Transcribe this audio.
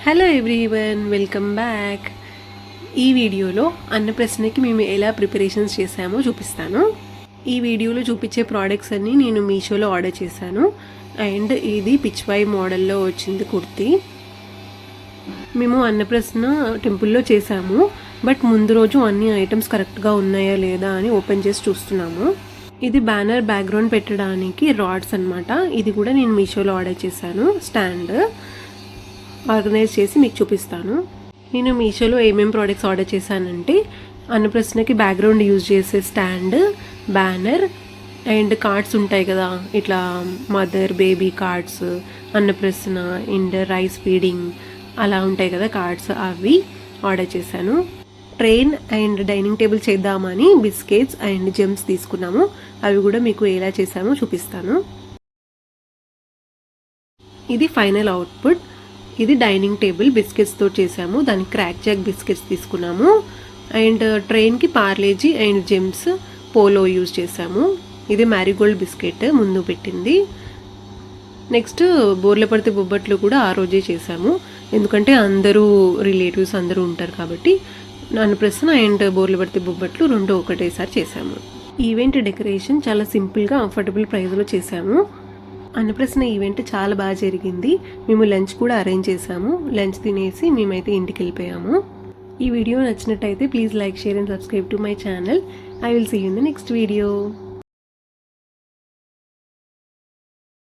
Hello everyone, welcome back. ఈ వీడియోలో అన్నప్రసన్నకి మేము ఎలా ప్రిపరేషన్స్ చేసామో చూపిస్తాను. ఈ వీడియోలో చూపించే ప్రోడక్ట్స్ అన్నీ నేను మీషోలో ఆర్డర్ చేశాను. అండ్ ఇది పిచ్వాయి మోడల్లో వచ్చింది కుర్తీ. మేము అన్నప్రసన్న టెంపుల్లో చేసాము, బట్ ముందు రోజు అన్ని ఐటమ్స్ కరెక్ట్గా ఉన్నాయా లేదా అని ఓపెన్ చేసి చూస్తున్నాము. ఇది బ్యానర్ బ్యాక్గ్రౌండ్ పెట్టడానికి రాడ్స్ అనమాట. ఇది కూడా నేను మీషోలో ఆర్డర్ చేశాను. స్టాండ్ ఆర్గనైజ్ చేసి మీకు చూపిస్తాను. నేను మీషోలో ఏమేమి ప్రోడక్ట్స్ ఆర్డర్ చేశానంటే అన్నప్రసన్నకి బ్యాక్గ్రౌండ్ యూజ్ చేసే స్టాండ్, బ్యానర్ అండ్ కార్డ్స్ ఉంటాయి కదా, ఇట్లా mother baby cards, Annaprasanna and rice feeding అలా ఉంటాయి కదా కార్డ్స్, అవి ఆర్డర్ చేశాను. ట్రైన్ అండ్ డైనింగ్ టేబుల్ చేద్దామని బిస్కెట్స్ అండ్ జెమ్స్ తీసుకున్నాము. అవి కూడా మీకు ఎలా చేసామో చూపిస్తాను. ఇది ఫైనల్ అవుట్పుట్. ఇది డైనింగ్ టేబుల్ బిస్కెట్స్తో చేసాము. దానికి క్రాక్ జాక్ బిస్కెట్స్ తీసుకున్నాము. అండ్ ట్రైన్కి Parle G and Gems Polo use చేసాము. ఇది మ్యారీగోల్డ్ బిస్కెట్ ముందు పెట్టింది. నెక్స్ట్ బోర్ల పడితే బొబ్బట్లు కూడా ఆ రోజే చేసాము, ఎందుకంటే అందరూ రిలేటివ్స్ అందరూ ఉంటారు కాబట్టి. అన్నప్రసన్న అండ్ బోర్ల పడితే బొబ్బట్లు రెండు ఒకటేసారి చేసాము. ఈవెంట్ డెకరేషన్ చాలా సింపుల్గా అఫోర్డబుల్ ప్రైస్లో చేసాము. అన్నప్రసన్న ఈవెంట్ చాలా బాగా జరిగింది. మేము లంచ్ కూడా అరేంజ్ చేసాము. లంచ్ తినేసి మేమైతే ఇంటికి వెళ్ళిపోయాము. ఈ వీడియో నచ్చినట్టయితే please like, share and subscribe to my channel. I will see you in the next video.